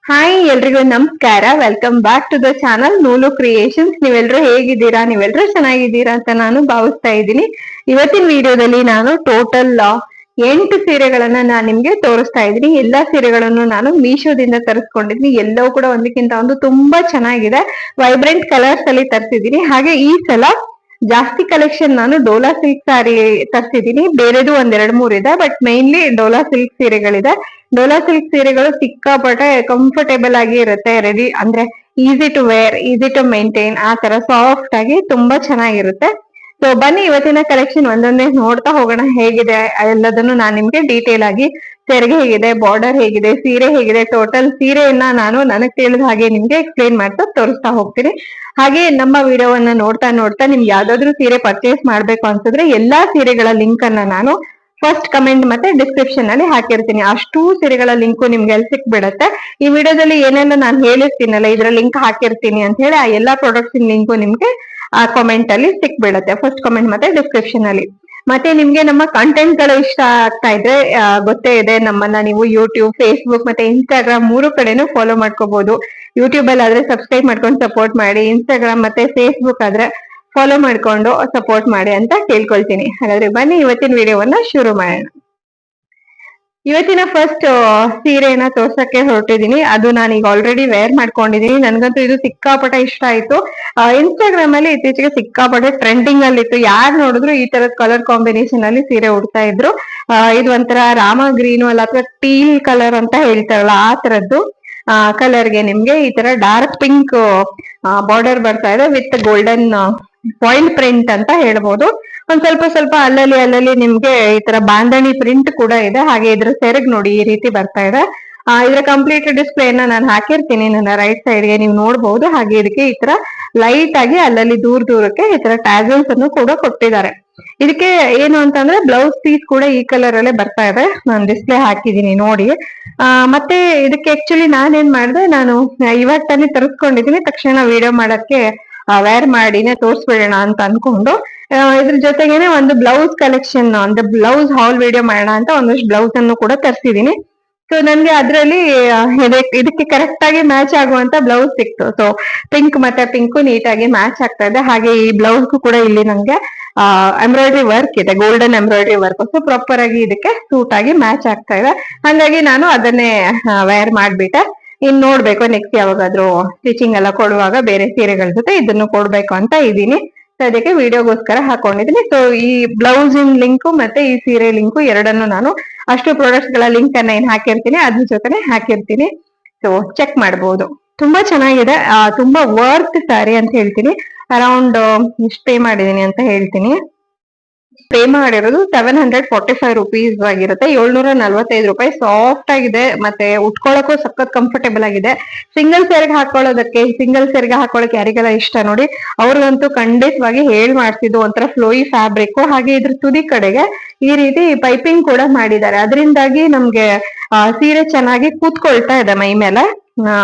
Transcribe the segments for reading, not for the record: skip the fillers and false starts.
Hi ಎಲ್ರಿಗೂ ನಮಸ್ಕಾರ. Welcome back to the channel Noolu creations. ನೀವೆಲ್ಲರೂ ಹೇಗಿದ್ದೀರಾ? ನೀವೆಲ್ಲರೂ ಚೆನ್ನಾಗಿದ್ದೀರಾ ಅಂತ ನಾನು ಭಾವಿಸ್ತಾ ಇದ್ದೀನಿ. ಇವತ್ತಿನ ವಿಡಿಯೋದಲ್ಲಿ ನಾನು ಟೋಟಲ್ 8 ಸೀರೆಗಳನ್ನ ನಾನು ನಿಮ್ಗೆ ತೋರಿಸ್ತಾ ಇದ್ದೀನಿ. ಎಲ್ಲಾ ಸೀರೆಗಳನ್ನು ನಾನು ಮೀಶೋದಿಂದ ತರಿಸ್ಕೊಂಡಿದ್ದೀನಿ. ಎಲ್ಲವೂ ಕೂಡ ಒಂದಕ್ಕಿಂತ ಒಂದು ತುಂಬಾ ಚೆನ್ನಾಗಿದೆ. ವೈಬ್ರೆಂಟ್ ಕಲರ್ಸ್ ಅಲ್ಲಿ ತರಿಸಿದ್ದೀನಿ. ಹಾಗೆ ಈ ಸಲ ಜಾಸ್ತಿ ಕಲೆಕ್ಷನ್ ನಾನು ಡೋಲಾ ಸಿಲ್ಕ್ ಸಾರಿ ತರಿಸಿದ್ದೀನಿ. ಬೇರೆದು ಒಂದೆರಡು ಮೂರ್ ಇದೆ, ಬಟ್ ಮೈನ್ಲಿ ಡೋಲಾ ಸಿಲ್ಕ್ ಸೀರೆಗಳಿದೆ. ಡೋಲಾ ಸಿಲ್ಕ್ ಸೀರೆಗಳು ಸಿಕ್ಕಾಪಟ್ಟೆ ಕಂಫರ್ಟೇಬಲ್ ಆಗಿ ಇರುತ್ತೆ. ರೆಡಿ ಅಂದ್ರೆ easy to wear, easy to maintain, ಆ ತರ ಸಾಫ್ಟ್ ಆಗಿ ತುಂಬಾ ಚೆನ್ನಾಗಿರುತ್ತೆ. ಸೊ ಬನ್ನಿ ಇವತ್ತಿನ ಕಲೆಕ್ಷನ್ ಒಂದೊಂದೇ ನೋಡ್ತಾ ಹೋಗೋಣ. ಹೇಗಿದೆ ಎಲ್ಲದನ್ನು ನಾನು ನಿಮ್ಗೆ ಡೀಟೇಲ್ ಆಗಿ, ಸೆರಗೆ ಹೇಗಿದೆ, ಬಾರ್ಡರ್ ಹೇಗಿದೆ, ಸೀರೆ ಹೇಗಿದೆ, ಟೋಟಲ್ ಸೀರೆಯನ್ನ ನಾನು ನನಗ್ ತಿಳಿದ ಹಾಗೆ ನಿಮ್ಗೆ ಎಕ್ಸ್ಪ್ಲೇನ್ ಮಾಡ್ತಾ ತೋರಿಸ್ತಾ ಹೋಗ್ತೀನಿ. ಹಾಗೆ ನಮ್ಮ ವಿಡಿಯೋವನ್ನ ನೋಡ್ತಾ ನೋಡ್ತಾ ನಿಮ್ಗೆ ಯಾವ್ದಾದ್ರು ಸೀರೆ ಪರ್ಚೇಸ್ ಮಾಡ್ಬೇಕು ಅನ್ಸಿದ್ರೆ ಎಲ್ಲಾ ಸೀರೆಗಳ ಲಿಂಕ್ ಅನ್ನ ನಾನು ಫಸ್ಟ್ ಕಮೆಂಟ್ ಮತ್ತೆ ಡಿಸ್ಕ್ರಿಪ್ಷನ್ ಅಲ್ಲಿ ಹಾಕಿರ್ತೀನಿ. ಅಷ್ಟು ಸೀರೆಗಳ ಲಿಂಕ್ ನಿಮ್ಗೆ ಎಲ್ಲಿ ಸಿಕ್ಬಿಡತ್ತೆ. ಈ ವಿಡಿಯೋದಲ್ಲಿ ಏನೆಲ್ಲ ನಾನು ಹೇಳಿರ್ತೀನಲ್ಲ, ಇದ್ರ ಲಿಂಕ್ ಹಾಕಿರ್ತೀನಿ ಅಂತ ಹೇಳಿ, ಆ ಎಲ್ಲಾ ಪ್ರಾಡಕ್ಟ್ಸ್ ಲಿಂಕು ನಿಮ್ಗೆ ಆ ಕಾಮೆಂಟ್ ಅಲ್ಲಿ ಸಿಕ್ಬಿಡತ್ತೆ, ಫಸ್ಟ್ ಕಾಮೆಂಟ್ ಮತ್ತೆ ಡಿಸ್ಕ್ರಿಪ್ಷನ್ ಅಲ್ಲಿ. ಮತ್ತೆ ನಿಮ್ಗೆ ನಮ್ಮ ಕಂಟೆಂಟ್ ಗಳು ಇಷ್ಟ ಆಗ್ತಾ ಇದ್ರೆ ಗೊತ್ತೇ ಇದೆ, ನಮ್ಮನ್ನ ನೀವು ಯೂಟ್ಯೂಬ್, ಫೇಸ್ಬುಕ್ ಮತ್ತೆ ಇನ್ಸ್ಟಾಗ್ರಾಮ್ ಮೂರು ಕಡೆನೂ ಫಾಲೋ ಮಾಡ್ಕೋಬಹುದು. ಯೂಟ್ಯೂಬ್ ಅಲ್ಲಿ ಆದ್ರೆ ಸಬ್ಸ್ಕ್ರೈಬ್ ಮಾಡ್ಕೊಂಡು ಸಪೋರ್ಟ್ ಮಾಡಿ, ಇನ್ಸ್ಟಾಗ್ರಾಮ್ ಮತ್ತೆ ಫೇಸ್ಬುಕ್ ಆದ್ರೆ ಫಾಲೋ ಮಾಡ್ಕೊಂಡು ಸಪೋರ್ಟ್ ಮಾಡಿ ಅಂತ ಕೇಳ್ಕೊಳ್ತೀನಿ. ಹಾಗಾದ್ರೆ ಬನ್ನಿ ಇವತ್ತಿನ ವಿಡಿಯೋವನ್ನ ಶುರು ಮಾಡೋಣ. ಇವತ್ತಿನ ಫಸ್ಟ್ ಸೀರೆನ ತೋರ್ಸಕ್ಕೆ ಹೊರಟಿದೀನಿ. ಅದು ನಾನೀಗ ಆಲ್ರೆಡಿ ವೇರ್ ಮಾಡ್ಕೊಂಡಿದೀನಿ. ನನ್ಗಂತೂ ಇದು ಸಿಕ್ಕಾಪಟ್ಟೆ ಇಷ್ಟ ಆಯ್ತು. ಇನ್ಸ್ಟಾಗ್ರಾಮ್ ಅಲ್ಲಿ ಇತ್ತೀಚೆಗೆ ಸಿಕ್ಕಾಪಟ್ಟೆ ಟ್ರೆಂಡಿಂಗ್ ಅಲ್ಲಿ ಇತ್ತು. ಯಾರು ನೋಡಿದ್ರು ಈ ತರದ ಕಲರ್ ಕಾಂಬಿನೇಷನ್ ಅಲ್ಲಿ ಸೀರೆ ಉಡ್ತಾ ಇದ್ರು. ಇದು ಒಂಥರ ರಾಮ ಗ್ರೀನು ಅಲ್ಲ ಅಥವಾ ಟೀಲ್ ಕಲರ್ ಅಂತ ಹೇಳ್ತಾರಲ್ಲ, ಆ ತರದ್ದು ಕಲರ್ಗೆ ನಿಮ್ಗೆ ಈ ತರ ಡಾರ್ಕ್ ಪಿಂಕ್ ಬಾರ್ಡರ್ ಬರ್ತಾ ಇದೆ ವಿತ್ ಗೋಲ್ಡನ್ ಫಾಯಿಲ್ ಪ್ರಿಂಟ್ ಅಂತ ಹೇಳ್ಬೋದು. ಒಂದ್ ಸ್ವಲ್ಪ ಸ್ವಲ್ಪ ಅಲ್ಲಲ್ಲಿ ನಿಮ್ಗೆ ಈ ತರ ಬಾಂಧಣಿ ಪ್ರಿಂಟ್ ಕೂಡ ಇದೆ. ಹಾಗೆ ಇದ್ರ ಸೆರಗ್ ನೋಡಿ ಈ ರೀತಿ ಬರ್ತಾ ಇದೆ. ಇದ್ರ ಕಂಪ್ಲೀಟ್ ಡಿಸ್ಪ್ಲೇನ ನಾನು ಹಾಕಿರ್ತೀನಿ ನನ್ನ ರೈಟ್ ಸೈಡ್ಗೆ, ನೀವು ನೋಡ್ಬಹುದು. ಹಾಗೆ ಇದಕ್ಕೆ ಈ ತರ ಲೈಟ್ ಆಗಿ ಅಲ್ಲಲ್ಲಿ ದೂರಕ್ಕೆ ಈ ತರ ಟ್ಯಾಸಲ್ಸ್ ಅನ್ನು ಕೂಡ ಕೊಟ್ಟಿದ್ದಾರೆ. ಇದಕ್ಕೆ ಏನು ಅಂತಂದ್ರೆ ಬ್ಲೌಸ್ ಪೀಸ್ ಕೂಡ ಈ ಕಲರ್ ಅಲ್ಲೇ ಬರ್ತಾ ಇದೆ. ನಾನು ಡಿಸ್ಪ್ಲೇ ಹಾಕಿದೀನಿ ನೋಡಿ. ಮತ್ತೆ ಇದಕ್ಕೆ ಆಕ್ಚುಲಿ ನಾನೇನ್ ಮಾಡಿದೆ, ನಾನು ಇವಾಗ ತಾನೇ ತರಿಸ್ಕೊಂಡಿದೀನಿ, ತಕ್ಷಣ ವಿಡಿಯೋ ಮಾಡಕ್ಕೆ ವೇರ್ ಮಾಡಿನೇ ತೋರ್ಸ್ಬಿಡೋಣ ಅಂತ ಅನ್ಕೊಂಡು ಇದ್ರ ಜೊತೆಗೇನೆ ಒಂದು ಬ್ಲೌಸ್ ಕಲೆಕ್ಷನ್, ಅಂದ್ರೆ ಬ್ಲೌಸ್ ಹಾಲ್ ವಿಡಿಯೋ ಮಾಡೋಣ ಅಂತ ಒಂದಷ್ಟು ಬ್ಲೌಸ್ ಅನ್ನು ಕೂಡ ತರಿಸಿದೀನಿ. ಸೊ ನನ್ಗೆ ಅದ್ರಲ್ಲಿ ಇದಕ್ಕೆ ಕರೆಕ್ಟ್ ಆಗಿ ಮ್ಯಾಚ್ ಆಗುವಂತ ಬ್ಲೌಸ್ ಸಿಕ್ತು. ಸೊ ಪಿಂಕ್ ಮತ್ತೆ ಪಿಂಕ್ ನೀಟಾಗಿ ಮ್ಯಾಚ್ ಆಗ್ತಾ ಇದೆ. ಹಾಗೆ ಈ ಬ್ಲೌಸ್ ಕೂಡ ಇಲ್ಲಿ ನಂಗೆ ಎಂಬ್ರಾಯ್ಡ್ರಿ ವರ್ಕ್ ಇದೆ, golden embroidery work. So proper ಆಗಿ ಇದಕ್ಕೆ ಸೂಟ್ ಆಗಿ ಮ್ಯಾಚ್ ಆಗ್ತಾ ಇದೆ. ಹಾಗಾಗಿ ನಾನು ಅದನ್ನೇ ವೇರ್ ಮಾಡ್ಬಿಟ್ಟೆ. ಇನ್ ನೋಡ್ಬೇಕು ನೆಕ್ಸ್ಟ್ ಯಾವಾಗಾದ್ರೂ ಸ್ಟಿಚಿಂಗ್ ಎಲ್ಲ ಕೊಡುವಾಗ ಬೇರೆ ಸೀರೆಗಳ ಜೊತೆ ಇದನ್ನು ಕೊಡ್ಬೇಕು ಅಂತ ಇದ್ದೀನಿ. ಅದಕ್ಕೆ ವಿಡಿಯೋಗೋಸ್ಕರ ಹಾಕೊಂಡಿದೀನಿ. ಸೊ ಈ ಬ್ಲೌಸ್ ಇನ್ ಲಿಂಕು ಮತ್ತೆ ಈ ಸೀರೆ ಲಿಂಕು ಎರಡನ್ನು ನಾನು ಅಷ್ಟು ಪ್ರಾಡಕ್ಟ್ಸ್ ಗಳ ಲಿಂಕ್ ಅನ್ನ ಏನ್ ಹಾಕಿರ್ತೀನಿ ಅದ್ರ ಜೊತೆನೆ ಹಾಕಿರ್ತೀನಿ. ಸೊ ಚೆಕ್ ಮಾಡಬಹುದು. ತುಂಬಾ ಚೆನ್ನಾಗಿದೆ, ತುಂಬಾ ವರ್ತ್ ಸ್ಯಾರಿ ಅಂತ ಹೇಳ್ತೀನಿ. ಅರೌಂಡ್ ಇಷ್ಟು ಪೇ ಮಾಡಿದೀನಿ ಅಂತ ಹೇಳ್ತೀನಿ. ಪೇ ಮಾಡಿರೋದು 745 ರುಪೀಸ್ ಆಗಿರುತ್ತೆ. 745 ರೂಪಾಯಿ. ಸಾಫ್ಟ್ ಆಗಿದೆ, ಮತ್ತೆ ಉಟ್ಕೊಳ್ಳೋಕ್ಕೂ ಸಖತ್ ಕಂಫರ್ಟೇಬಲ್ ಆಗಿದೆ. ಸಿಂಗಲ್ ಸೆರ್ಗೆ ಹಾಕೊಳ್ಳೋಕೆ ಯಾರಿಗೆಲ್ಲ ಇಷ್ಟ ನೋಡಿ, ಅವ್ರಿಗಂತೂ ಖಂಡಿತವಾಗಿ ಹೇಳ್ ಮಾಡ್ತಿದ್ದು. ಒಂಥರ ಫ್ಲೋಯಿ ಫ್ಯಾಬ್ರಿಕ್. ಹಾಗೆ ಇದ್ರ ತುದಿ ಕಡೆಗೆ ಈ ರೀತಿ ಪೈಪಿಂಗ್ ಕೂಡ ಮಾಡಿದ್ದಾರೆ. ಅದರಿಂದಾಗಿ ನಮ್ಗೆ ಸೀರೆ ಚೆನ್ನಾಗಿ ಕೂತ್ಕೊಳ್ತಾ ಇದೆ ಮೈ ಮೇಲೆ.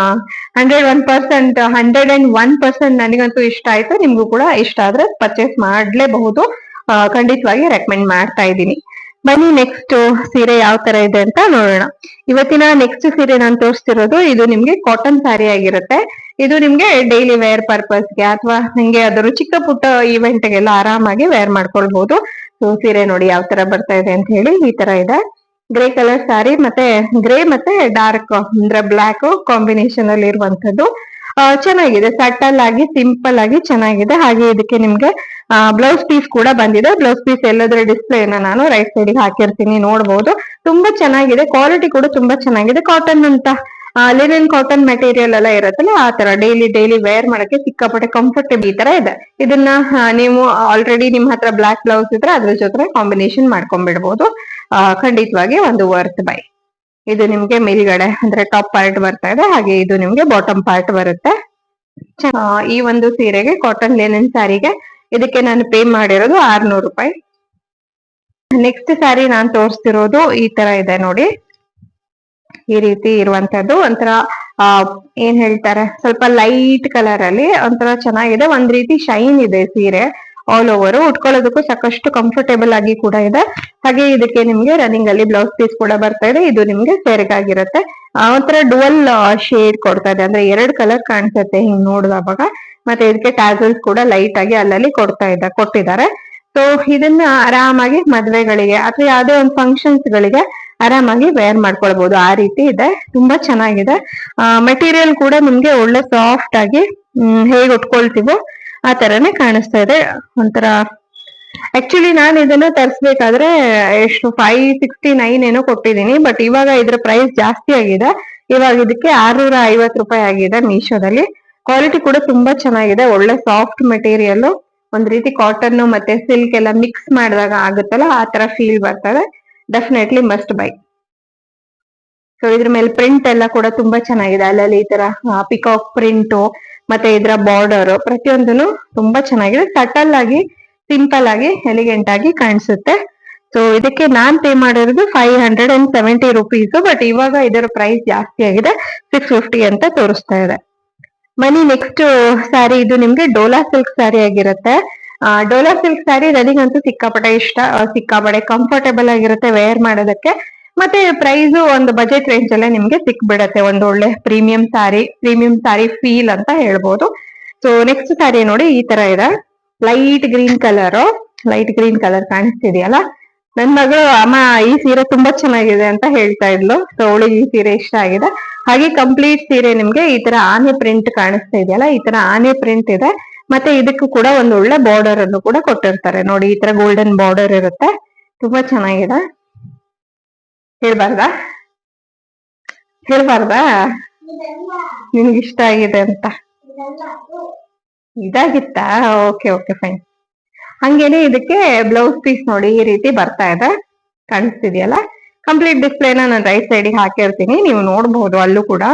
101% ನನಗಂತೂ ಇಷ್ಟ ಆಯ್ತು. ನಿಮ್ಗೂ ಕೂಡ ಇಷ್ಟ ಆದ್ರೆ ಪರ್ಚೇಸ್ ಮಾಡ್ಲೇಬಹುದು. ಖಂಡಿತವಾಗಿ ರೆಕಮೆಂಡ್ ಮಾಡ್ತಾ ಇದ್ದೀನಿ. ಬನ್ನಿ ನೆಕ್ಸ್ಟ್ ಸೀರೆ ಯಾವ ತರ ಇದೆ ಅಂತ ನೋಡೋಣ. ಇವತ್ತಿನ ನೆಕ್ಸ್ಟ್ ಸೀರೆ ನಾನು ತೋರಿಸ್ತಿರೋದು ಇದು ನಿಮ್ಗೆ ಕಾಟನ್ ಸ್ಯಾರಿ ಆಗಿರುತ್ತೆ. ಇದು ನಿಮ್ಗೆ ಡೈಲಿ ವೇರ್ ಪರ್ಪಸ್ಗೆ ಅಥವಾ ನಿಮ್ಗೆ ಯಾವ್ದಾದ್ರು ಚಿಕ್ಕ ಪುಟ್ಟ ಇವೆಂಟ್ಗೆಲ್ಲ ಆರಾಮಾಗಿ ವೇರ್ ಮಾಡ್ಕೊಳ್ಬಹುದು. ಸೊ ಸೀರೆ ನೋಡಿ ಯಾವ ತರ ಬರ್ತಾ ಇದೆ ಅಂತ ಹೇಳಿ. ಈ ತರ ಇದೆ, ಗ್ರೇ ಕಲರ್ ಸ್ಯಾರಿ, ಮತ್ತೆ ಗ್ರೇ ಮತ್ತೆ ಡಾರ್ಕ್ ಅಂದ್ರೆ ಬ್ಲಾಕ್ ಕಾಂಬಿನೇಷನ್ ಅಲ್ಲಿ ಇರುವಂತದ್ದು. ಚೆನ್ನಾಗಿದೆ, ಸಟಲ್ ಆಗಿ ಸಿಂಪಲ್ ಆಗಿ ಚೆನ್ನಾಗಿದೆ. ಹಾಗೆ ಇದಕ್ಕೆ ನಿಮ್ಗೆ ಬ್ಲೌಸ್ ಪೀಸ್ ಕೂಡ ಬಂದಿದೆ. ಬ್ಲೌಸ್ ಪೀಸ್ ಎಲ್ಲದ್ರ ಡಿಸ್ಪ್ಲೇನ ನಾನು ರೈಟ್ ಸೈಡ್ ಹಾಕಿರ್ತೀನಿ, ನೋಡಬಹುದು. ತುಂಬಾ ಚೆನ್ನಾಗಿದೆ, ಕ್ವಾಲಿಟಿ ಕೂಡ ತುಂಬಾ ಚೆನ್ನಾಗಿದೆ. ಕಾಟನ್ ಅಂತ ಲಿನನ್ ಕಾಟನ್ ಮೆಟೀರಿಯಲ್ ಎಲ್ಲ ಇರುತ್ತಲ್ಲ, ಆ ತರ ಡೈಲಿ ವೇರ್ ಮಾಡಕ್ಕೆ ಸಿಕ್ಕಾಪಟ್ಟೆ ಕಂಫರ್ಟೇಬಲ್ ಈ ತರ ಇದೆ. ಇದನ್ನ ನೀವು ಆಲ್ರೆಡಿ ನಿಮ್ ಹತ್ರ ಬ್ಲಾಕ್ ಬ್ಲೌಸ್ ಇದ್ರೆ ಅದ್ರ ಜೊತೆ ಕಾಂಬಿನೇಷನ್ ಮಾಡ್ಕೊಂಡ್ಬಿಡ್ಬೋದು. ಖಂಡಿತವಾಗಿ ಒಂದು ವರ್ತ್ ಬೈ. ಇದು ನಿಮ್ಗೆ ಮೇಲ್ಗಡೆ ಅಂದ್ರೆ ಟಾಪ್ ಪಾರ್ಟ್ ಬರ್ತಾ ಇದೆ. ಹಾಗೆ ಇದು ನಿಮ್ಗೆ ಬಾಟಮ್ ಪಾರ್ಟ್ ಬರುತ್ತೆ. ಈ ಒಂದು ಸೀರೆಗೆ, ಕಾಟನ್ ಲಿನನ್ ಸ್ಯಾರಿಗೆ ಇದಕ್ಕೆ ನಾನು ಪೇ ಮಾಡಿರೋದು 600 ರೂಪಾಯಿ. ನೆಕ್ಸ್ಟ್ ಸ್ಯಾರಿ ನಾನ್ ತೋರಿಸ್ತಿರೋದು ಈ ತರ ಇದೆ ನೋಡಿ. ಈ ರೀತಿ ಇರುವಂತದ್ದು ಒಂಥರ ಏನ್ ಹೇಳ್ತಾರೆ, ಸ್ವಲ್ಪ ಲೈಟ್ ಕಲರ್ ಅಲ್ಲಿ ಒಂಥರ ಚೆನ್ನಾಗಿದೆ. ಒಂದ್ ರೀತಿ ಶೈನ್ ಇದೆ ಸೀರೆ. All over. ಉಟ್ಕೊಳ್ಳೋದಕ್ಕೂ ಸಾಕಷ್ಟು ಕಂಫರ್ಟೇಬಲ್ ಆಗಿ ಕೂಡ ಇದೆ. ಹಾಗೆ ಇದಕ್ಕೆ ನಿಮ್ಗೆ ರನ್ನಿಂಗ್ ಅಲ್ಲಿ ಬ್ಲೌಸ್ ಪೀಸ್ ಕೂಡ ಬರ್ತಾ ಇದೆ. ಇದು ನಿಮ್ಗೆ ಸೇರಿಗಾಗಿರುತ್ತೆ. ಒಂಥರ ಡುವಲ್ ಶೇಡ್ ಕೊಡ್ತಾ ಇದೆ, ಅಂದ್ರೆ 2 ಕಲರ್ ಕಾಣಿಸುತ್ತೆ ಹಿಂಗ್ ನೋಡಿದಾಗ. ಮತ್ತೆ ಇದಕ್ಕೆ ಟ್ಯಾಸಲ್ಸ್ ಕೂಡ ಲೈಟ್ ಆಗಿ ಅಲ್ಲಲ್ಲಿ ಕೊಟ್ಟಿದ್ದಾರೆ. ಸೊ ಇದನ್ನ ಆರಾಮಾಗಿ ಮದ್ವೆಗಳಿಗೆ ಅಥವಾ ಯಾವ್ದೇ ಒಂದು ಫಂಕ್ಷನ್ಸ್ ಗಳಿಗೆ ಆರಾಮಾಗಿ ವೇರ್ ಮಾಡ್ಕೊಳ್ಬಹುದು. ಆ ರೀತಿ ಇದೆ, ತುಂಬಾ ಚೆನ್ನಾಗಿದೆ. ಮೆಟೀರಿಯಲ್ ಕೂಡ ನಿಮ್ಗೆ ಒಳ್ಳೆ ಸಾಫ್ಟ್ ಆಗಿ ಹೇಗೆ ಉಟ್ಕೊಳ್ತೀವೋ ಆ ತರನೇ ಕಾಣಿಸ್ತಾ ಇದೆ. ಒಂಥರ ಆಕ್ಚುಲಿ ನಾನು ಇದನ್ನ ತರಿಸ್ಬೇಕಾದ್ರೆ ಎಷ್ಟು 569 ಏನೋ ಕೊಟ್ಟಿದ್ದೀನಿ. ಬಟ್ ಇವಾಗ ಇದ್ರ ಪ್ರೈಸ್ ಜಾಸ್ತಿ ಆಗಿದೆ. ಇವಾಗ ಇದಕ್ಕೆ 650 ರೂಪಾಯಿ ಆಗಿದೆ ಮೀಶೋದಲ್ಲಿ. ಕ್ವಾಲಿಟಿ ಕೂಡ ತುಂಬಾ ಚೆನ್ನಾಗಿದೆ, ಒಳ್ಳೆ ಸಾಫ್ಟ್ ಮೆಟೀರಿಯಲ್. ಒಂದ್ ರೀತಿ ಕಾಟನ್ ಮತ್ತೆ ಸಿಲ್ಕ್ ಎಲ್ಲ ಮಿಕ್ಸ್ ಮಾಡಿದಾಗ ಆಗುತ್ತಲ್ಲ ಆ ತರ ಫೀಲ್ ಬರ್ತದೆ. Definitely must by. ಸೊ ಇದ್ರ ಮೇಲೆ ಪ್ರಿಂಟ್ ಎಲ್ಲ ಕೂಡ ತುಂಬಾ ಚೆನ್ನಾಗಿದೆ. ಅಲ್ಲಲ್ಲಿ ಈ ತರ ಪಿಕಾಕ್ ಪ್ರಿಂಟ್ ಮತ್ತೆ ಇದರ ಬಾರ್ಡರ್ ಪ್ರತಿಯೊಂದನು ತುಂಬಾ ಚೆನ್ನಾಗಿದೆ. ಸಟಲ್ ಆಗಿ, ಸಿಂಪಲ್ ಆಗಿ, ಎಲಿಗೆಂಟ್ ಆಗಿ ಕಾಣಿಸುತ್ತೆ. ಸೊ ಇದಕ್ಕೆ ನಾನ್ ಪೇ ಮಾಡಿರೋದು 570 ರುಪೀಸ್. ಬಟ್ ಇವಾಗ ಇದರ ಪ್ರೈಸ್ ಜಾಸ್ತಿ ಆಗಿದೆ, 650 ಅಂತ ತೋರಿಸ್ತಾ ಇದೆ. ಬನ್ನಿ ನೆಕ್ಸ್ಟ್ ಸ್ಯಾರಿ. ಇದು ನಿಮ್ಗೆ ಡೋಲಾ ಸಿಲ್ಕ್ ಸ್ಯಾರಿ ಆಗಿರುತ್ತೆ. ಡೋಲಾ ಸಿಲ್ಕ್ ಸ್ಯಾರಿ ನನಗಂತೂ ಸಿಕ್ಕಾಪಟ್ಟೆ ಇಷ್ಟ. ಸಿಕ್ಕಾಪಟ್ಟೆ ಕಂಫರ್ಟೇಬಲ್ ಆಗಿರುತ್ತೆ ವೇರ್ ಮಾಡೋದಕ್ಕೆ. ಮತ್ತೆ ಪ್ರೈಸ್ ಒಂದು ಬಜೆಟ್ ರೇಂಜ್ ಅಲ್ಲೇ ನಿಮ್ಗೆ ಸಿಕ್ಬಿಡತ್ತೆ. ಒಂದು ಒಳ್ಳೆ ಪ್ರೀಮಿಯಂ ಸ್ಯಾರಿ ಫೀಲ್ ಅಂತ ಹೇಳ್ಬೋದು. ಸೊ ನೆಕ್ಸ್ಟ್ ಸ್ಯಾರಿ ನೋಡಿ, ಈ ತರ ಇದೆ. ಲೈಟ್ ಗ್ರೀನ್ ಕಲರ್ ಕಾಣಿಸ್ತಿದೆಯಲ್ಲ. ನನ್ ಮಗಳು ಅಮ್ಮ ಈ ಸೀರೆ ತುಂಬಾ ಚೆನ್ನಾಗಿದೆ ಅಂತ ಹೇಳ್ತಾ ಇದ್ಲು. ಸೊ ಅವಳಿಗೆ ಈ ಸೀರೆ ಇಷ್ಟ ಆಗಿದೆ. ಹಾಗೆ ಕಂಪ್ಲೀಟ್ ಸೀರೆ ನಿಮ್ಗೆ ಈ ತರ ಆನೆ ಪ್ರಿಂಟ್ ಕಾಣಿಸ್ತಾ ಇದೆಯಲ್ಲ, ಈ ತರ ಆನೆ ಪ್ರಿಂಟ್ ಇದೆ. ಮತ್ತೆ ಇದಕ್ಕೂ ಕೂಡ ಒಂದು ಒಳ್ಳೆ ಬಾರ್ಡರ್ ಅನ್ನು ಕೂಡ ಕೊಟ್ಟಿರ್ತಾರೆ ನೋಡಿ. ಈ ತರ ಗೋಲ್ಡನ್ ಬಾರ್ಡರ್ ಇರುತ್ತೆ, ತುಂಬಾ ಚೆನ್ನಾಗಿದೆ. ಹೇಳ್ಬಾರ್ದಾ ನಿಮ್ಗೆ ಇಷ್ಟ ಆಗಿದೆ ಅಂತ? ಇದಾಗಿತ್ತಾ? Okay okay fine. ಹಂಗೇನೆ ಇದಕ್ಕೆ ಬ್ಲೌಸ್ ಪೀಸ್ ನೋಡಿ ಈ ರೀತಿ ಬರ್ತಾ ಇದೆ, ಕಾಣಿಸ್ತಿದೆಯಲ್ಲ. ಕಂಪ್ಲೀಟ್ ಡಿಸ್ಪ್ಲೇನ ನಾನು ರೈಟ್ ಸೈಡಿಗೆ ಹಾಕಿರ್ತೀನಿ, ನೀವು ನೋಡಬಹುದು ಅಲ್ಲೂ ಕೂಡ.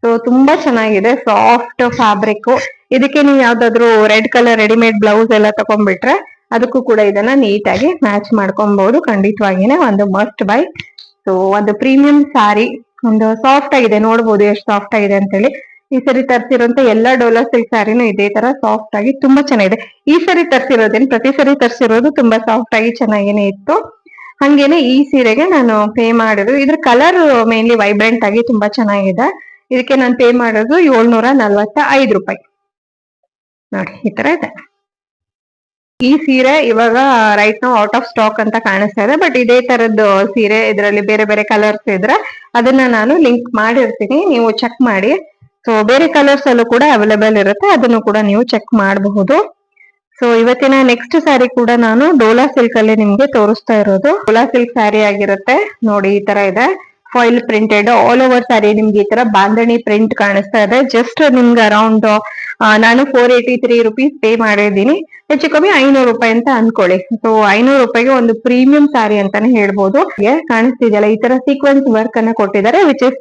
ಸೊ ತುಂಬಾ ಚೆನ್ನಾಗಿದೆ, ಸಾಫ್ಟ್ ಫ್ಯಾಬ್ರಿಕ್. ಇದಕ್ಕೆ ನೀವು ಯಾವ್ದಾದ್ರು ರೆಡ್ ಕಲರ್ ರೆಡಿಮೇಡ್ ಬ್ಲೌಸ್ ಎಲ್ಲ ತಗೊಂಡ್ಬಿಟ್ರೆ ಅದಕ್ಕೂ ಕೂಡ ಇದನ್ನ ನೀಟಾಗಿ ಮ್ಯಾಚ್ ಮಾಡ್ಕೊಬಹುದು. ಖಂಡಿತವಾಗಿನೇ ಒಂದು ಮಸ್ಟ್ ಬೈ. ಸೊ ಒಂದು ಪ್ರೀಮಿಯಂ ಸ್ಯಾರಿ, ಒಂದು ಸಾಫ್ಟ್ ಆಗಿದೆ, ನೋಡ್ಬೋದು ಎಷ್ಟು ಸಾಫ್ಟ್ ಆಗಿದೆ ಅಂತ ಹೇಳಿ. ಈ ಸರಿ ತರ್ಸಿರೋಂತ ಎಲ್ಲಾ ಡೋಲಾ ಸಿಲ್ಕ್ ಸ್ಯಾರಿನೂ ಇದೇ ತರ ಸಾಫ್ಟ್ ಆಗಿ ತುಂಬಾ ಚೆನ್ನಾಗಿದೆ. ಈ ಸರಿ ತರ್ಸಿರೋದೇನು, ಪ್ರತಿ ಸರಿ ತರ್ಸಿರೋದು ತುಂಬಾ ಸಾಫ್ಟ್ ಆಗಿ ಚೆನ್ನಾಗೇನೆ ಇತ್ತು. ಹಂಗೇನೆ ಈ ಸೀರೆಗೆ ನಾನು ಪೇ ಮಾಡಿರೋದು, ಇದ್ರ ಕಲರ್ ಮೇನ್ಲಿ ವೈಬ್ರೆಂಟ್ ಆಗಿ ತುಂಬಾ ಚೆನ್ನಾಗಿದೆ. ಇದಕ್ಕೆ ನಾನು ಪೇ ಮಾಡೋದು 745 ರೂಪಾಯಿ. ನೋಡಿ ಈ ತರ ಇದೆ. ಈ ಸೀರೆ ಇವಾಗ ರೈಟ್ ನಾವು ಔಟ್ ಆಫ್ ಸ್ಟಾಕ್ ಅಂತ ಕಾಣಿಸ್ತಾ ಇದೆ. ಬಟ್ ಇದೇ ತರದ್ದು ಸೀರೆ ಇದರಲ್ಲಿ ಬೇರೆ ಬೇರೆ ಕಲರ್ಸ್ ಇದ್ರೆ ಅದನ್ನ ನಾನು ಲಿಂಕ್ ಮಾಡಿರ್ತೀನಿ, ನೀವು ಚೆಕ್ ಮಾಡಿ. ಸೊ ಬೇರೆ ಕಲರ್ಸ್ ಅಲ್ಲೂ ಕೂಡ ಅವೈಲೇಬಲ್ ಇರುತ್ತೆ, ಅದನ್ನು ಕೂಡ ನೀವು ಚೆಕ್ ಮಾಡಬಹುದು. ಸೊ ಇವತ್ತಿನ ನೆಕ್ಸ್ಟ್ ಸ್ಯಾರಿ ಕೂಡ ನಾನು ಡೋಲಾ ಸಿಲ್ಕ್ ಅಲ್ಲಿ ನಿಮ್ಗೆ ತೋರಿಸ್ತಾ ಇರೋದು. ಡೋಲಾ ಸಿಲ್ಕ್ ಸ್ಯಾರಿ ಆಗಿರುತ್ತೆ ನೋಡಿ, ಈ ತರ ಇದೆ. Foil printed all over sari ನಿಮ್ಗೆ ಈ ತರ ಬಾಂಧಣಿ ಪ್ರಿಂಟ್ ಕಾಣಿಸ್ತಾ ಇದೆ. ಜಸ್ಟ್ ನಿಮ್ಗೆ ಅರೌಂಡ್ ನಾನು 483 ರುಪೀಸ್ ಪೇ ಮಾಡಿದ್ದೀನಿ. ಹೆಚ್ಚು ಕಮ್ಮಿ 500 ರೂಪಾಯಿ ಅಂತ ಅನ್ಕೊಳ್ಳಿ. ಸೊ 500 ರೂಪಾಯಿಗೆ ಒಂದು ಪ್ರೀಮಿಯಂ ಸ್ಯಾರಿ ಅಂತಾನೆ ಹೇಳ್ಬೋದು. ಕಾಣಿಸ್ತಿದೆಯಲ್ಲ, ಈ ತರ ಸೀಕ್ವೆನ್ಸ್ ವರ್ಕ್ ಅನ್ನ ಕೊಟ್ಟಿದ್ದಾರೆ, ವಿಚ್ ಇಸ್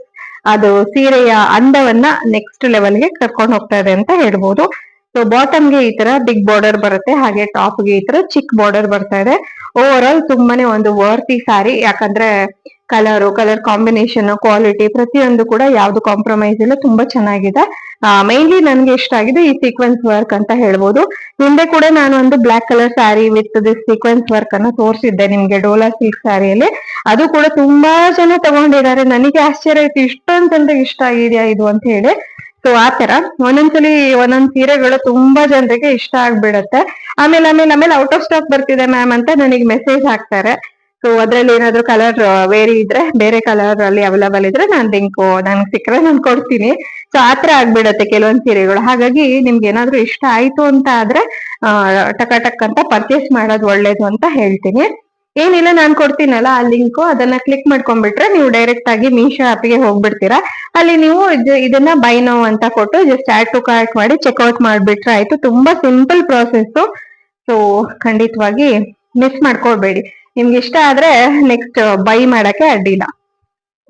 ಅದು ಸೀರೆಯ ಅಂದವನ್ನ ನೆಕ್ಸ್ಟ್ ಲೆವೆಲ್ಗೆ ಕರ್ಕೊಂಡು ಹೋಗ್ತಾ ಇದೆ ಅಂತ ಹೇಳ್ಬೋದು. ಸೊ ಬಾಟಮ್ಗೆ ಈ ತರ ಬಿಗ್ ಬಾರ್ಡರ್ ಬರುತ್ತೆ, ಹಾಗೆ ಟಾಪ್ಗೆ ಈ ತರ ಚಿಕ್ ಬಾರ್ಡರ್ ಬರ್ತಾ ಇದೆ. ಓವರ್ ಆಲ್ ತುಂಬಾನೇ ಒಂದು ವರ್ತಿ ಸ್ಯಾರಿ, ಯಾಕಂದ್ರೆ ಕಲರ್ ಕಾಂಬಿನೇಷನ್, ಕ್ವಾಲಿಟಿ ಪ್ರತಿಯೊಂದು ಕೂಡ ಯಾವ್ದು ಕಾಂಪ್ರಮೈಸ್ ಇಲ್ಲ, ತುಂಬಾ ಚೆನ್ನಾಗಿದೆ. ಮೈನ್ಲಿ ನನ್ಗೆ ಇಷ್ಟ ಆಗಿದೆ ಈ ಸೀಕ್ವೆನ್ಸ್ ವರ್ಕ್ ಅಂತ ಹೇಳ್ಬೋದು. ಹಿಂದೆ ಕೂಡ ನಾನು ಒಂದು black colour sari with this sequence work ಅನ್ನ ತೋರಿಸಿದ್ದೆ ನಿಮ್ಗೆ ಡೋಲಾ ಸಿಲ್ಕ್ ಸ್ಯಾರಿಯಲ್ಲಿ. ಅದು ಕೂಡ ತುಂಬಾ ಜನ ತಗೊಂಡಿದ್ದಾರೆ. ನನಗೆ ಆಶ್ಚರ್ಯ ಆಯ್ತು, ಇಷ್ಟೊಂದು ಜನರಿಗೆ ಇಷ್ಟ ಆಗಿದೆಯಾ ಇದು ಅಂತ ಹೇಳಿ. ಸೊ ಆತರ ಒಂದೊಂದ್ಸಲಿ ಒಂದೊಂದ್ ಸೀರೆಗಳು ತುಂಬಾ ಜನರಿಗೆ ಇಷ್ಟ ಆಗ್ಬಿಡತ್ತೆ. ಆಮೇಲೆ ಔಟ್ ಆಫ್ ಸ್ಟಾಕ್ ಬರ್ತಿದೆ ಮ್ಯಾಮ್ ಅಂತ ನನಗೆ ಮೆಸೇಜ್ ಹಾಕ್ತಾರೆ. ಸೊ ಅದ್ರಲ್ಲಿ ಏನಾದ್ರು ಕಲರ್ ವೇರಿ ಇದ್ರೆ, ಬೇರೆ ಕಲರ್ ಅಲ್ಲಿ ಅವೈಲೇಬಲ್ ಇದ್ರೆ ನಾನು ಲಿಂಕ್ ನನ್ಗೆ ಸಿಕ್ಕರೆ ನಾನು ಕೊಡ್ತೀನಿ. ಸೊ ಆತರ ಆಗ್ಬಿಡತ್ತೆ ಕೆಲವೊಂದ್ ಸೀರೆಗಳು. ಹಾಗಾಗಿ ನಿಮ್ಗೆ ಏನಾದ್ರು ಇಷ್ಟ ಆಯ್ತು ಅಂತ ಆದ್ರೆ ಟಕ್ ಅಂತ ಪರ್ಚೇಸ್ ಮಾಡೋದು ಒಳ್ಳೇದು ಅಂತ ಹೇಳ್ತೀನಿ. ಏನಿಲ್ಲ, ನಾನ್ ಕೊಡ್ತೀನಲ್ಲ ಆ ಲಿಂಕ್, ಅದನ್ನ ಕ್ಲಿಕ್ ಮಾಡ್ಕೊಂಡ್ಬಿಟ್ರೆ ನೀವು ಡೈರೆಕ್ಟ್ ಆಗಿ ಮೀಶೋ ಆಪ್ಗೆ ಹೋಗ್ಬಿಡ್ತೀರಾ. ಅಲ್ಲಿ ನೀವು ಇದನ್ನ ಬೈ ನೌ ಅಂತ ಕೊಟ್ಟು ಜಸ್ಟ್ ಆಡ್ ಟು ಕಾರ್ಟ್ ಮಾಡಿ ಚೆಕ್ಔಟ್ ಮಾಡ್ಬಿಟ್ರೆ ಆಯ್ತು. ತುಂಬಾ ಸಿಂಪಲ್ ಪ್ರಾಸೆಸ್. ಸೊ ಖಂಡಿತವಾಗಿ ಮಿಸ್ ಮಾಡ್ಕೊಳ್ಬೇಡಿ. ನಿಮ್ಗೆ ಇಷ್ಟ ಆದ್ರೆ ನೆಕ್ಸ್ಟ್ ಬೈ ಮಾಡಕ್ಕೆ ಅಡ್ಡಿಲ್ಲ.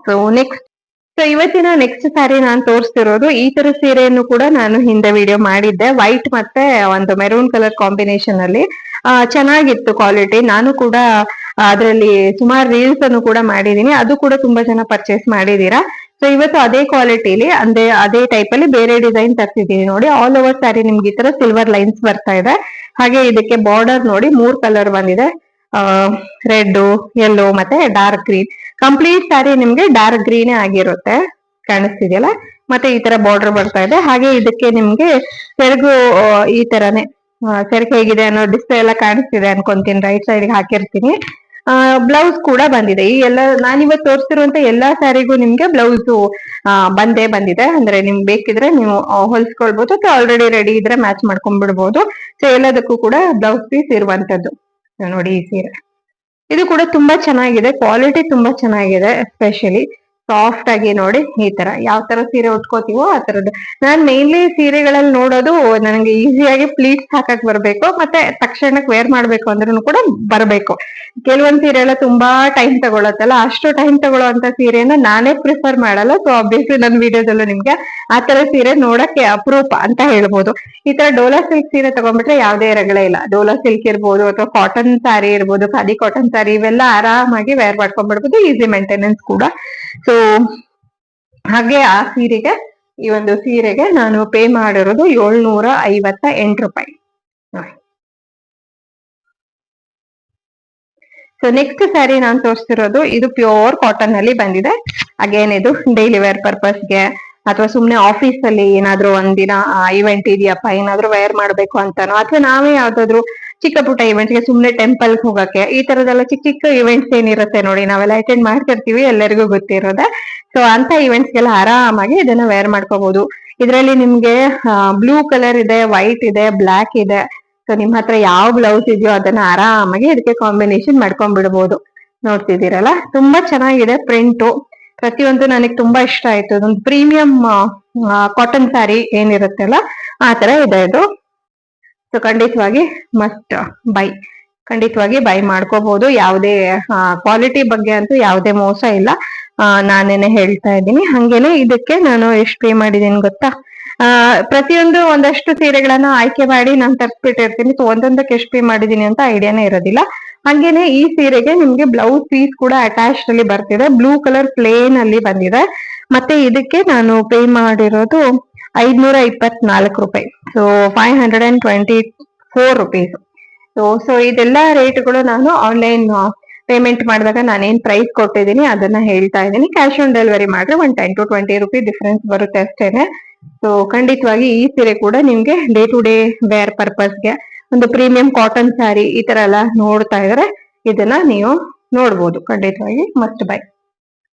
ಸೊ ಇವತ್ತಿನ ನೆಕ್ಸ್ಟ್ ಸ್ಯಾರಿ ನಾನು ತೋರಿಸ್ತಿರೋದು, ಈ ತರ ಸೀರೆಯನ್ನು ಕೂಡ ನಾನು ಹಿಂದೆ ವಿಡಿಯೋ ಮಾಡಿದ್ದೆ. ವೈಟ್ ಮತ್ತೆ ಒಂದು ಮೆರೂನ್ ಕಲರ್ ಕಾಂಬಿನೇಷನ್ ಅಲ್ಲಿ ಚೆನ್ನಾಗಿತ್ತು ಕ್ವಾಲಿಟಿ. ನಾನು ಕೂಡ ಅದರಲ್ಲಿ ಸುಮಾರು ರೀಲ್ಸ್ ಅನ್ನು ಕೂಡ ಮಾಡಿದೀನಿ, ಅದು ಕೂಡ ತುಂಬಾ ಜನ ಪರ್ಚೇಸ್ ಮಾಡಿದೀರಾ. ಸೊ ಇವತ್ತು ಅದೇ ಕ್ವಾಲಿಟಿಲಿ ಅದೇ ಟೈಪ್ ಅಲ್ಲಿ ಬೇರೆ ಡಿಸೈನ್ ತರ್ಸಿದೀನಿ ನೋಡಿ. ಆಲ್ ಓವರ್ ಸ್ಯಾರಿ ನಿಮ್ಗೆ ಈ ತರ ಸಿಲ್ವರ್ ಲೈನ್ಸ್ ಬರ್ತಾ ಇದೆ, ಹಾಗೆ ಇದಕ್ಕೆ ಬಾರ್ಡರ್ ನೋಡಿ 3 ಕಲರ್ ಬಂದಿದೆ, ರೆಡ್, ಯೆಲ್ಲೋ ಮತ್ತೆ ಡಾರ್ಕ್ ಗ್ರೀನ್. ಕಂಪ್ಲೀಟ್ ಸ್ಯಾರಿ ನಿಮ್ಗೆ ಡಾರ್ಕ್ ಗ್ರೀನೇ ಆಗಿರುತ್ತೆ, ಕಾಣಿಸ್ತಿದೆಯಲ್ಲ. ಮತ್ತೆ ಈ ತರ ಬಾರ್ಡರ್ ಬರ್ತಾ ಇದೆ. ಹಾಗೆ ಇದಕ್ಕೆ ನಿಮ್ಗೆ ಸೆರಗು ಈ ತರನೇ ಸೆರಗು ಹೇಗಿದೆ ಅನ್ನೋ ಡಿಸ್ಪ್ಲೇ ಎಲ್ಲ ಕಾಣಿಸ್ತಿದೆ ಅನ್ಕೊಂತೀನಿ, ರೈಟ್ ಸೈಡ್ ಹಾಕಿರ್ತೀನಿ. ಬ್ಲೌಸ್ ಕೂಡ ಬಂದಿದೆ. ಈ ಎಲ್ಲ ನಾನಿವತ್ತು ತೋರಿಸ್ತಿರುವಂತ ಎಲ್ಲಾ ಸ್ಯಾರಿಗೂ ನಿಮ್ಗೆ ಬ್ಲೌಸ್ ಬಂದೇ ಬಂದಿದೆ. ಅಂದ್ರೆ ನಿಮ್ಗೆ ಬೇಕಿದ್ರೆ ನೀವು ಹೊಲ್ಸ್ಕೊಳ್ಬಹುದು, ಅಥವಾ ಆಲ್ರೆಡಿ ರೆಡಿ ಇದ್ರೆ ಮ್ಯಾಚ್ ಮಾಡ್ಕೊಂಡ್ಬಿಡ್ಬೋದು. ಸೊ ಎಲ್ಲದಕ್ಕೂ ಕೂಡ ಬ್ಲೌಸ್ ಪೀಸ್ ಇರುವಂತದ್ದು. ನೋಡಿ ಈ ಸೀರೆ, ಇದು ಕೂಡ ತುಂಬಾ ಚೆನ್ನಾಗಿದೆ, ಕ್ವಾಲಿಟಿ ತುಂಬಾ ಚೆನ್ನಾಗಿದೆ. ಎಸ್ಪೆಷಲಿ ಸಾಫ್ಟ್ ಆಗಿ ನೋಡಿ, ಈ ತರ ಯಾವ ತರ ಸೀರೆ ಉಟ್ಕೋತೀವೋ ಆ ತರದ್ದು. ನಾನ್ ಮೇನ್ಲಿ ಸೀರೆಗಳಲ್ಲಿ ನೋಡೋದು ನನಗೆ ಈಸಿಯಾಗಿ ಪ್ಲೀಟ್ಸ್ ಹಾಕಕ್ ಬರ್ಬೇಕು, ಮತ್ತೆ ತಕ್ಷಣಕ್ಕೆ ವೇರ್ ಮಾಡ್ಬೇಕು ಅಂದ್ರೂ ಕೂಡ ಬರ್ಬೇಕು. ಕೆಲವೊಂದ್ ಸೀರೆ ಎಲ್ಲ ತುಂಬಾ ಟೈಮ್ ತಗೊಳತ್ತಲ್ಲ, ಅಷ್ಟು ಟೈಮ್ ತಗೊಳ್ಳೋಂತ ಸೀರೆನ ನಾನೇ ಪ್ರಿಫರ್ ಮಾಡಲ್ಲ. ಸೊ ಆಬ್ವಿಯಸ್ಲಿ ನನ್ನ ವಿಡಿಯೋದಲ್ಲೂ ನಿಮ್ಗೆ ಆ ತರ ಸೀರೆ ನೋಡಕ್ಕೆ ಅಪರೂಪ ಅಂತ ಹೇಳ್ಬೋದು. ಈ ತರ ಡೋಲಾ ಸಿಲ್ಕ್ ಸೀರೆ ತಗೊಂಡ್ಬಿಟ್ರೆ ಯಾವ್ದೇ ರಗಳೆ ಇಲ್ಲ. ಡೋಲಾ ಸಿಲ್ಕ್ ಇರ್ಬೋದು, ಅಥವಾ ಕಾಟನ್ ಸ್ಯಾರಿ ಇರ್ಬೋದು, ಖಾದಿ ಕಾಟನ್ ಸ್ಯಾರಿ, ಇವೆಲ್ಲ ಆರಾಮಾಗಿ ವೇರ್ ಮಾಡ್ಕೊಂಡ್ಬಿಡ್ಬೋದು, ಈಸಿ ಮೇಂಟೆನೆನ್ಸ್ ಕೂಡ. ಸೊ ಹಾಗೆ ಆ ಸೀರೆಗೆ, ಈ ಒಂದು ಸೀರೆಗೆ ನಾನು ಪೇ ಮಾಡಿರೋದು 758 ರೂಪಾಯಿ. ಸೊ ನೆಕ್ಸ್ಟ್ ಸ್ಯಾರಿ ನಾನು ತೋರಿಸ್ತಿರೋದು, ಇದು ಪ್ಯೂರ್ ಕಾಟನ್ ಅಲ್ಲಿ ಬಂದಿದೆ. ಅಗೇನ್ ಇದು ಡೈಲಿ ವೇರ್ ಪರ್ಪಸ್ಗೆ, ಅಥವಾ ಸುಮ್ನೆ ಆಫೀಸ್ ಅಲ್ಲಿ ಏನಾದ್ರು ಒಂದಿನ ಇವೆಂಟ್ ಇದೆಯಪ್ಪ, ಏನಾದ್ರು ವೇರ್ ಮಾಡ್ಬೇಕು ಅಂತಾನೋ, ಅಥವಾ ನಾವೇ ಯಾವ್ದಾದ್ರು ಚಿಕ್ಕ ಪುಟ್ಟ ಇವೆಂಟ್ಸ್ ಗೆ, ಸುಮ್ನೆ ಟೆಂಪಲ್ ಹೋಗಕ್ಕೆ, ಈ ತರದೆಲ್ಲ ಚಿಕ್ಕ ಚಿಕ್ಕ ಇವೆಂಟ್ಸ್ ಏನಿರುತ್ತೆ ನೋಡಿ, ನಾವೆಲ್ಲ ಅಟೆಂಡ್ ಮಾಡ್ತಿರ್ತೀವಿ, ಎಲ್ಲರಿಗೂ ಗೊತ್ತಿರೋದೆ. ಸೊ ಅಂತ ಇವೆಂಟ್ಸ್ ಗೆಲ್ಲ ಆರಾಮಾಗಿ ಇದನ್ನ ವೇರ್ ಮಾಡ್ಕೋಬಹುದು. ಇದರಲ್ಲಿ ನಿಮ್ಗೆ ಬ್ಲೂ ಕಲರ್ ಇದೆ, ವೈಟ್ ಇದೆ, ಬ್ಲಾಕ್ ಇದೆ. ಸೊ ನಿಮ್ ಹತ್ರ ಯಾವ ಬ್ಲೌಸ್ ಇದೆಯೋ ಅದನ್ನ ಆರಾಮಾಗಿ ಇದಕ್ಕೆ ಕಾಂಬಿನೇಷನ್ ಮಾಡ್ಕೊಂಡ್ಬಿಡ್ಬೋದು. ನೋಡ್ತಿದ್ದೀರಲ್ಲ, ತುಂಬಾ ಚೆನ್ನಾಗಿದೆ ಪ್ರಿಂಟು. ಪ್ರತಿಯೊಂದು ನನಗೆ ತುಂಬಾ ಇಷ್ಟ ಆಯ್ತು. ಅದೊಂದು ಪ್ರೀಮಿಯಂ ಕಾಟನ್ ಸ್ಯಾರಿ ಏನಿರುತ್ತಲ್ಲ ಆ ತರ ಇದೆ ಇದು. ಸೊ ಖಂಡಿತವಾಗಿ ಮಸ್ಟ್ ಬೈ, ಖಂಡಿತವಾಗಿ ಬೈ ಮಾಡ್ಕೋಬಹುದು. ಯಾವುದೇ ಕ್ವಾಲಿಟಿ ಬಗ್ಗೆ ಅಂತೂ ಯಾವುದೇ ಮೋಸ ಇಲ್ಲ, ನಾನೇನೆ ಹೇಳ್ತಾ ಇದ್ದೀನಿ. ಹಂಗೇನೆ ಇದಕ್ಕೆ ನಾನು ಎಷ್ಟು ಪೇ ಮಾಡಿದೀನಿ ಗೊತ್ತಾ? ಪ್ರತಿಯೊಂದು ಒಂದಷ್ಟು ಸೀರೆಗಳನ್ನ ಆಯ್ಕೆ ಮಾಡಿ ನಾನು ತರಿಸ್ಬಿಟ್ಟಿರ್ತೀನಿ. ಸೊ ಒಂದೊಂದಕ್ಕೆ ಎಷ್ಟು ಪೇ ಮಾಡಿದೀನಿ ಅಂತ ಐಡಿಯಾನೇ ಇರೋದಿಲ್ಲ. ಹಂಗೇನೆ ಈ ಸೀರೆಗೆ ನಿಮ್ಗೆ ಬ್ಲೌಸ್ ಪೀಸ್ ಕೂಡ ಅಟ್ಯಾಚ್ ಅಲ್ಲಿ ಬರ್ತಿದೆ, ಬ್ಲೂ ಕಲರ್ ಪ್ಲೇನ್ ಅಲ್ಲಿ ಬಂದಿದೆ. ಮತ್ತೆ ಇದಕ್ಕೆ ನಾನು ಪೇ ಮಾಡಿರೋದು 524 ರೂಪಾಯಿ. So 524 rupees. ಸೊ ಇದೆಲ್ಲ ರೇಟ್ಗಳು ನಾನು ಆನ್ಲೈನ್ ಪೇಮೆಂಟ್ ಮಾಡಿದಾಗ ನಾನೇನ್ ಪ್ರೈಸ್ ಕೊಟ್ಟಿದ್ದೀನಿ ಅದನ್ನ ಹೇಳ್ತಾ ಇದ್ದೀನಿ. ಕ್ಯಾಶ್ ಆನ್ ಡೆಲಿವರಿ ಮಾಡಿದ್ರೆ 10 to 20 ರೂಪಿ ಡಿಫ್ರೆನ್ಸ್ ಬರುತ್ತೆ ಅಷ್ಟೇನೆ. ಸೊ ಖಂಡಿತವಾಗಿ ಈ ಸೀರೆ ಕೂಡ ನಿಮ್ಗೆ ಡೇ ಟು ಡೇ ವೇರ್ ಪರ್ಪಸ್ಗೆ, ಒಂದು ಪ್ರೀಮಿಯಂ ಕಾಟನ್ ಸ್ಯಾರಿ ಈ ತರ ಎಲ್ಲ ನೋಡ್ತಾ ಇದ್ರೆ ಇದನ್ನ ನೀವು ನೋಡ್ಬೋದು. ಖಂಡಿತವಾಗಿ ಮಸ್ಟ್ ಬೈ.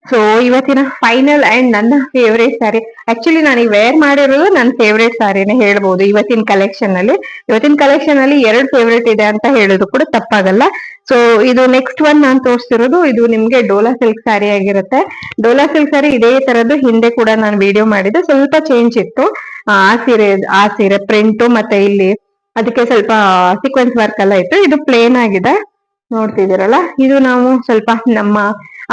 ಸೊ ಇವತ್ತಿನ ಫೈನಲ್ ಅಂಡ್ ನನ್ನ ಫೇವ್ರೇಟ್ ಸ್ಯಾರಿ, ಆಕ್ಚುಲಿ ನಾನು ವೇರ್ ಮಾಡಿರೋದು ನನ್ನ ಫೇವ್ರೇಟ್ ಸ್ಯಾರಿನೇ ಹೇಳ್ಬೋದು ಇವತ್ತಿನ ಕಲೆಕ್ಷನ್ ಅಲ್ಲಿ. ಇವತ್ತಿನ ಕಲೆಕ್ಷನ್ ಅಲ್ಲಿ 2 ಫೇವ್ರೇಟ್ ಇದೆ ಅಂತ ಹೇಳೋದು ಕೂಡ ತಪ್ಪಾಗಲ್ಲ. ಸೊ ಇದು ನೆಕ್ಸ್ಟ್ ಒನ್ ನಾನು ತೋರಿಸ್ತಿರೋದು, ಇದು ನಿಮ್ಗೆ ಡೋಲಾ ಸಿಲ್ಕ್ ಸ್ಯಾರಿ ಆಗಿರುತ್ತೆ. ಡೋಲಾ ಸಿಲ್ಕ್ ಸ್ಯಾರಿ ಇದೇ ತರದ್ದು ಹಿಂದೆ ಕೂಡ ನಾನು ವಿಡಿಯೋ ಮಾಡಿದ್ದೆ, ಸ್ವಲ್ಪ ಚೇಂಜ್ ಇತ್ತು. ಆ ಸೀರೆ ಪ್ರಿಂಟ್ ಮತ್ತೆ ಇಲ್ಲಿ ಅದಕ್ಕೆ ಸ್ವಲ್ಪ ಸೀಕ್ವೆನ್ಸ್ ವರ್ಕ್ ಎಲ್ಲ ಇತ್ತು. ಇದು ಪ್ಲೇನ್ ಆಗಿದೆ, ನೋಡ್ತಿದ್ದೀರಲ್ಲ. ಇದು ನಾವು ಸ್ವಲ್ಪ ನಮ್ಮ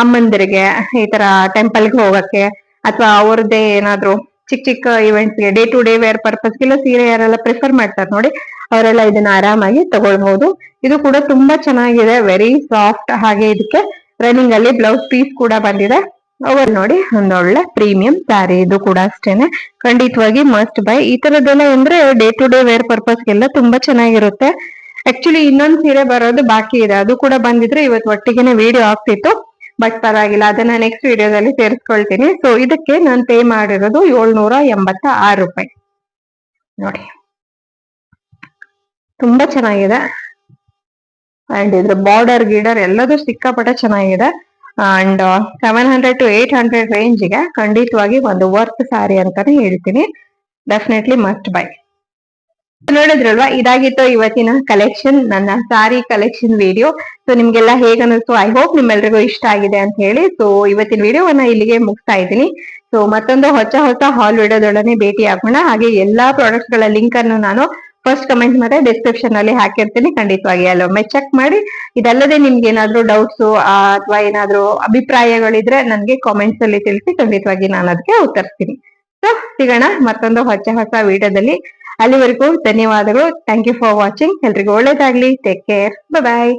ಅಮ್ಮಂದಿರಿಗೆ ಈ ತರ ಟೆಂಪಲ್ಗೆ ಹೋಗಕ್ಕೆ, ಅಥವಾ ಅವ್ರದ್ದೇ ಏನಾದ್ರು ಚಿಕ್ಕ ಚಿಕ್ಕ ಇವೆಂಟ್ಸ್ಗೆ, ಡೇ ಟು ಡೇ ವೇರ್ ಪರ್ಪಸ್ಗೆಲ್ಲ ಸೀರೆ ಯಾರೆಲ್ಲ ಪ್ರಿಫರ್ ಮಾಡ್ತಾರೆ ನೋಡಿ, ಅವರೆಲ್ಲ ಇದನ್ನ ಆರಾಮಾಗಿ ತಗೊಳ್ಬಹುದು. ಇದು ಕೂಡ ತುಂಬಾ ಚೆನ್ನಾಗಿದೆ, ವೆರಿ ಸಾಫ್ಟ್. ಹಾಗೆ ಇದಕ್ಕೆ ರನ್ನಿಂಗ್ ಅಲ್ಲಿ ಬ್ಲೌಸ್ ಪೀಸ್ ಕೂಡ ಬಂದಿದೆ. ಅವರ್ ನೋಡಿ ಒಂದೊಳ್ಳೆ ಪ್ರೀಮಿಯಂ ಸ್ಯಾರಿ, ಇದು ಕೂಡ ಅಷ್ಟೇನೆ. ಖಂಡಿತವಾಗಿ ಮಸ್ಟ್ ಬೈ. ಈ ತರದ್ದೆಲ್ಲ ಅಂದ್ರೆ ಡೇ ಟು ಡೇ ವೇರ್ ಪರ್ಪಸ್ಗೆಲ್ಲ ತುಂಬಾ ಚೆನ್ನಾಗಿರುತ್ತೆ. ಆಕ್ಚುಲಿ ಇನ್ನೊಂದ್ ಸೀರೆ ಬರೋದು ಬಾಕಿ ಇದೆ, ಅದು ಕೂಡ ಬಂದಿದ್ರೆ ಇವತ್ತು ಒಟ್ಟಿಗೆನೆ ವಿಡಿಯೋ ಆಗ್ತಿತ್ತು. ಬಟ್ ಪರವಾಗಿಲ್ಲ, ಅದನ್ನ ನೆಕ್ಸ್ಟ್ ವಿಡಿಯೋದಲ್ಲಿ ಸೇರಿಸ್ಕೊಳ್ತೀನಿ. ಸೊ ಇದಕ್ಕೆ ನಾನು ಪೇ ಮಾಡಿರೋದು 786 ರೂಪಾಯಿ. ನೋಡಿ ತುಂಬಾ ಚೆನ್ನಾಗಿದೆ. ಅಂಡ್ ಇದ್ರ ಬಾರ್ಡರ್ ಗೀಡರ್ ಎಲ್ಲದೂ ಸಿಕ್ಕಾಪಟ್ಟೆ ಚೆನ್ನಾಗಿದೆ. ಅಂಡ್ 700 to 800 ರೇಂಜ್ಗೆ ಖಂಡಿತವಾಗಿ ಒಂದು ವರ್ತ್ ಸ್ಯಾರಿ ಅಂತಾನೆ ಹೇಳ್ತೀನಿ. Definitely must buy. ನೋಡಿದ್ರಲ್ವಾ, ಇದಾಗಿತ್ತು ಇವತ್ತಿನ ಕಲೆಕ್ಷನ್, ನನ್ನ ಸಾರಿ ಕಲೆಕ್ಷನ್ ವಿಡಿಯೋ. ಸೊ ನಿಮ್ಗೆಲ್ಲ ಹೇಗ ಅನಿಸ್ತು? ಐ ಹೋಪ್ ನಿಮ್ಮೆಲ್ರಿಗೂ ಇಷ್ಟ ಆಗಿದೆ ಅಂತ ಹೇಳಿ. ಸೊ ಇವತ್ತಿನ ವಿಡಿಯೋವನ್ನ ಇಲ್ಲಿಗೆ ಮುಗಿಸ್ತಾ ಇದ್ದೀನಿ. ಸೊ ಮತ್ತೊಂದು ಹೊಸ ಹಾಲ್ ವಿಡಿಯೋದೊಡನೆ ಭೇಟಿ ಆಗೋಣ. ಹಾಗೆ ಎಲ್ಲಾ ಪ್ರಾಡಕ್ಟ್ಸ್ ಗಳ ಲಿಂಕ್ ಅನ್ನು ನಾನು ಫಸ್ಟ್ ಕಮೆಂಟ್ ಮತ್ತೆ ಡಿಸ್ಕ್ರಿಪ್ಷನ್ ಅಲ್ಲಿ ಹಾಕಿರ್ತೀನಿ. ಖಂಡಿತವಾಗಿ ಅಲ್ಲೊಮ್ಮೆ ಚೆಕ್ ಮಾಡಿ. ಇದಲ್ಲದೆ ನಿಮ್ಗೆ ಏನಾದ್ರು ಡೌಟ್ಸ್ ಅಥವಾ ಏನಾದ್ರು ಅಭಿಪ್ರಾಯಗಳಿದ್ರೆ ನನ್ಗೆ ಕಾಮೆಂಟ್ಸ್ ಅಲ್ಲಿ ತಿಳಿಸಿ, ಖಂಡಿತವಾಗಿ ನಾನು ಅದಕ್ಕೆ ಉತ್ತರಿಸ್ತೀನಿ. ಸೊ ಸಿಗೋಣ ಮತ್ತೊಂದು ಹೊಸ ವಿಡಿಯೋದಲ್ಲಿ. ಅಲ್ಲಿವರೆಗೂ ಧನ್ಯವಾದಗಳು. Thank you for watching. ಎಲ್ರಿಗೂ ಒಳ್ಳೇದಾಗ್ಲಿ. Take care. ಬಾಯ್.